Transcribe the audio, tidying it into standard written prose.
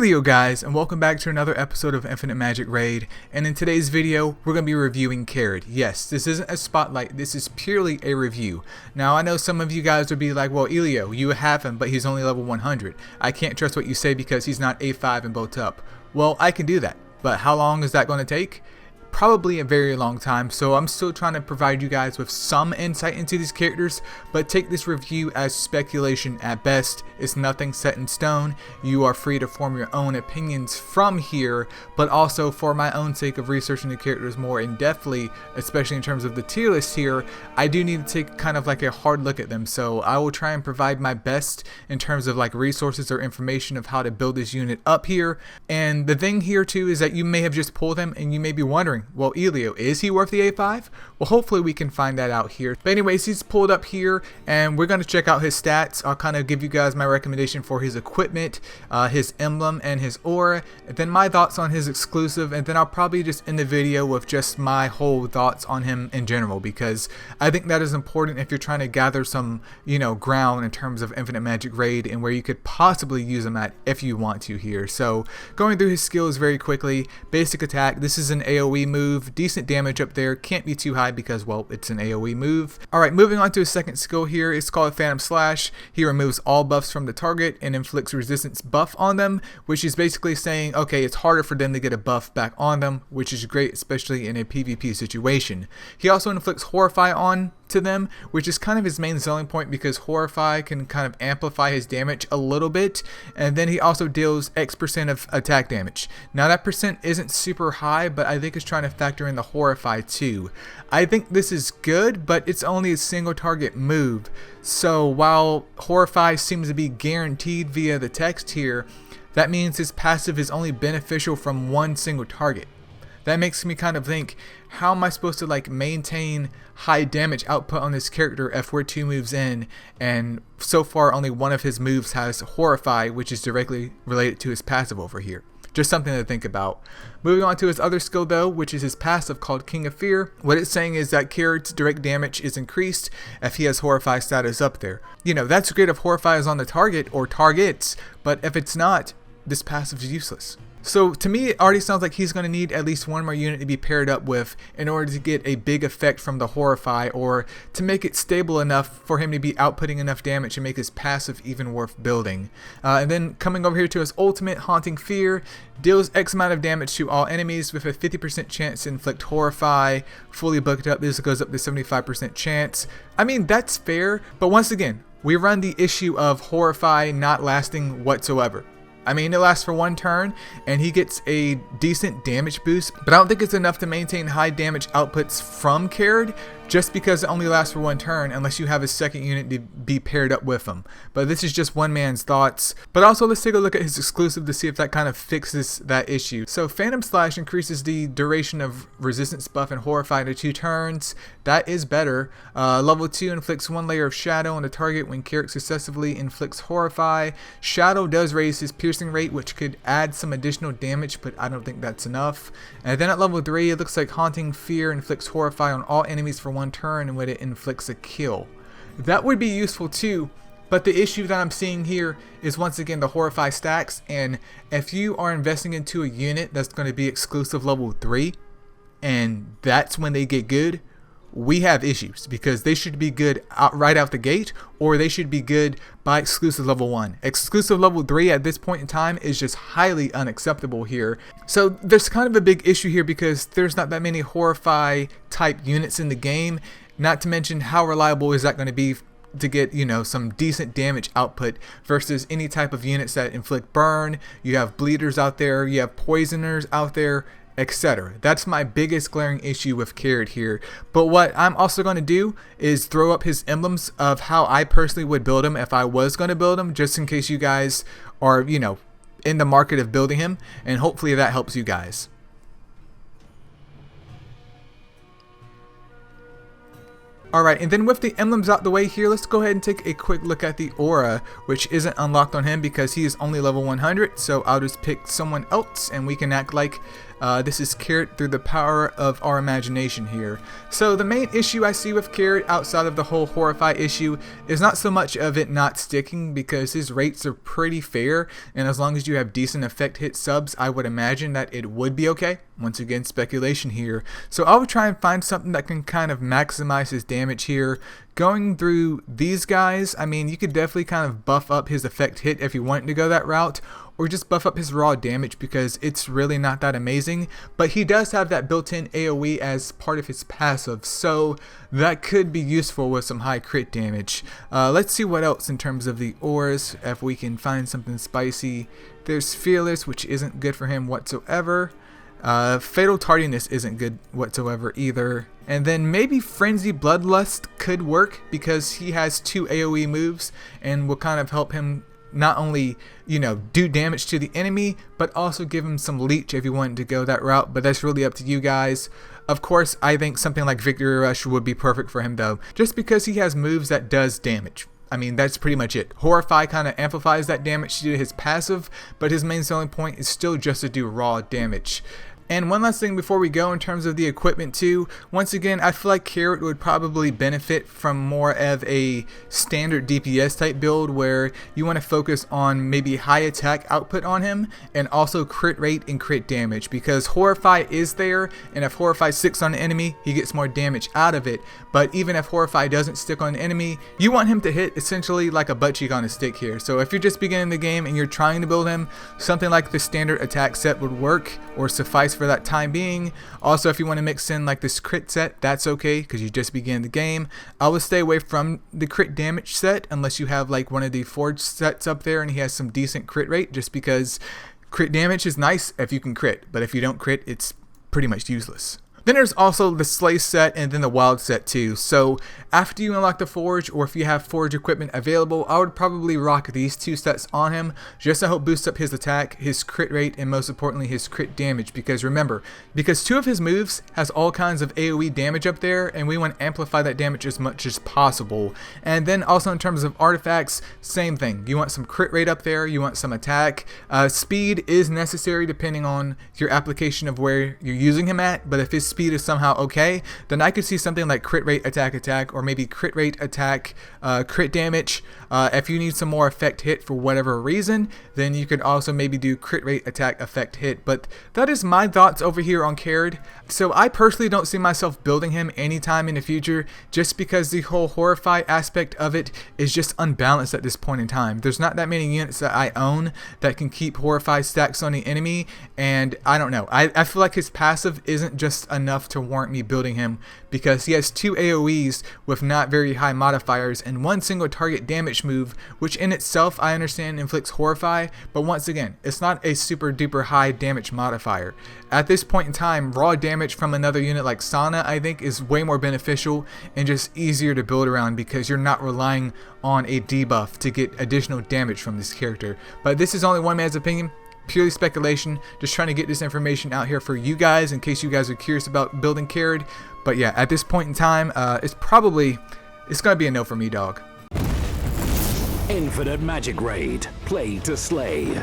Elio guys, and welcome back to another episode of Infinite Magicraid. And in today's video, we're going to be reviewing Karid. Yes, this isn't a spotlight, this is purely a review. Now I know some of you guys would be like, well Elio, you have him, but he's only level 100. I can't trust what you say because he's not A5 and built up. Well, I can do that, but how long is that going to take? Probably a very long time, so I'm still trying to provide you guys with some insight into these characters, but take this review as speculation at best. It's nothing set in stone. You are free to form your own opinions from here, but also for my own sake of researching the characters more in-depthly, especially in terms of the tier list here, I do need to take kind of like a hard look at them, so I will try and provide my best in terms of like resources or information of how to build this unit up here. And the thing here too is that you may have just pulled him and you may be wondering, well Elio, is he worth the A5? Well, hopefully we can find that out here. But anyways, he's pulled up here and we're going to check out his stats. I'll kind of give you guys my recommendation for his equipment, his emblem, and his aura, and then my thoughts on his exclusive, and then I'll probably just end the video with just my whole thoughts on him in general, because I think that is important if you're trying to gather some, ground in terms of Infinite Magicraid and where you could possibly use him at if you want to here. So going through his skills very quickly. Basic attack, this is an AoE move, decent damage up there, can't be too high because, well, it's an AoE move. Alright, moving on to his second skill here, it's called Phantom Slash. He removes all buffs from the target and inflicts resistance buff on them, which is basically saying, okay, it's harder for them to get a buff back on them, which is great, especially in a PvP situation. He also inflicts Horrify on to them, which is kind of his main selling point because Horrify can kind of amplify his damage a little bit, and then he also deals X% of attack damage. Now that percent isn't super high, but I think it's trying to factor in the Horrify too. I think this is good, but it's only a single target move, so while Horrify seems to be guaranteed via the text here, that means his passive is only beneficial from one single target. That makes me kind of think, how am I supposed to like maintain high damage output on this character if we're 2 moves in and so far only one of his moves has Horrify, which is directly related to his passive over here. Just something to think about. Moving on to his other skill though, which is his passive called King of Fear. What it's saying is that Karid's direct damage is increased if he has Horrify status up there. That's great if Horrify is on the target or targets, but if it's not, this passive is useless. So to me, it already sounds like he's going to need at least one more unit to be paired up with in order to get a big effect from the Horrify, or to make it stable enough for him to be outputting enough damage to make his passive even worth building. And then coming over here to his ultimate, Haunting Fear, deals X amount of damage to all enemies with a 50% chance to inflict Horrify. Fully booked up, this goes up to 75% chance. I mean, that's fair, but once again, we run the issue of Horrify not lasting whatsoever. I mean, it lasts for 1 turn, and he gets a decent damage boost, but I don't think it's enough to maintain high damage outputs from Karid, just because it only lasts for 1 turn unless you have a second unit to be paired up with him. But this is just one man's thoughts. But also, let's take a look at his exclusive to see if that kind of fixes that issue. So Phantom Slash increases the duration of resistance buff and Horrify to 2 turns. That is better. Level 2 inflicts 1 layer of shadow on the target when Karid successively inflicts Horrify. Shadow does raise his piercing rate, which could add some additional damage, but I don't think that's enough. And then at level 3, it looks like Haunting Fear inflicts Horrify on all enemies for 1 turn when it inflicts a kill. That would be useful too, but the issue that I'm seeing here is once again the Horrify stacks, and if you are investing into a unit that's going to be exclusive level 3 and that's when they get good, we have issues, because they should be good right out the gate, or they should be good by exclusive level 1. Exclusive level 3 at this point in time is just highly unacceptable here. So there's kind of a big issue here because there's not that many Horrify type units in the game, not to mention how reliable is that going to be to get some decent damage output versus any type of units that inflict burn. You have bleeders out there, you have poisoners out there, etc. That's my biggest glaring issue with Karid here. But what I'm also going to do is throw up his emblems of how I personally would build him if I was going to build him, just in case you guys are, in the market of building him, and hopefully that helps you guys. Alright, and then with the emblems out the way here, let's go ahead and take a quick look at the aura, which isn't unlocked on him because he is only level 100, so I'll just pick someone else and we can act like This is Karid through the power of our imagination here. So the main issue I see with Karid outside of the whole Horrify issue is not so much of it not sticking, because his rates are pretty fair, and as long as you have decent effect hit subs, I would imagine that it would be okay. Once again, speculation here. So I would try and find something that can kind of maximize his damage here. Going through these guys, I mean, you could definitely kind of buff up his effect hit if you wanted to go that route, or just buff up his raw damage because it's really not that amazing. But he does have that built-in AoE as part of his passive, so that could be useful with some high crit damage. Let's see what else in terms of the ores, if we can find something spicy. There's Fearless, which isn't good for him whatsoever. Fatal Tardiness isn't good whatsoever either. And then maybe Frenzy Bloodlust could work because he has 2 AoE moves and will kind of help him not only, do damage to the enemy, but also give him some leech if you wanted to go that route. But that's really up to you guys. Of course, I think something like Victory Rush would be perfect for him though, just because he has moves that does damage. I mean, that's pretty much it. Horrify kind of amplifies that damage to his passive, but his main selling point is still just to do raw damage. And one last thing before we go in terms of the equipment too, once again, I feel like Karid would probably benefit from more of a standard DPS type build where you want to focus on maybe high attack output on him and also crit rate and crit damage, because Horrify is there, and if Horrify sticks on an enemy, he gets more damage out of it. But even if Horrify doesn't stick on an enemy, you want him to hit essentially like a butt cheek on a stick here. So if you're just beginning the game and you're trying to build him, something like the standard attack set would work or suffice for that time being. Also, if you want to mix in like this crit set, that's okay because you just began the game. I would stay away from the crit damage set unless you have like one of the forged sets up there and he has some decent crit rate, just because crit damage is nice if you can crit, but if you don't crit, it's pretty much useless. Then there's also the Slay set and then the Wild set too. So after you unlock the Forge, or if you have Forge equipment available, I would probably rock these 2 sets on him just to help boost up his attack, his crit rate, and most importantly his crit damage. Because remember, because 2 of his moves has all kinds of AoE damage up there, and we want to amplify that damage as much as possible. And then also in terms of artifacts, same thing. You want some crit rate up there, you want some attack. Speed is necessary depending on your application of where you're using him at, but if his speed is somehow okay, then I could see something like crit rate attack, or maybe crit rate attack crit damage. If you need some more effect hit for whatever reason, then you could also maybe do crit rate attack effect hit. But that is my thoughts over here on Karid. So I personally don't see myself building him anytime in the future, just because the whole Horrify aspect of it is just unbalanced at this point in time. There's not that many units that I own that can keep Horrify stacks on the enemy, and I don't know. I feel like his passive isn't just enough to warrant me building him, because he has 2 AoEs with not very high modifiers and 1 single target damage move, which in itself I understand inflicts Horrify, but once again, it's not a super duper high damage modifier. At this point in time, raw damage from another unit like Sana I think is way more beneficial and just easier to build around, because you're not relying on a debuff to get additional damage from this character. But this is only one man's opinion, purely speculation, just trying to get this information out here for you guys in case you guys are curious about building Karid. But yeah, at this point in time, it's gonna be a no for me, dog. Infinite Magicraid, play to slay.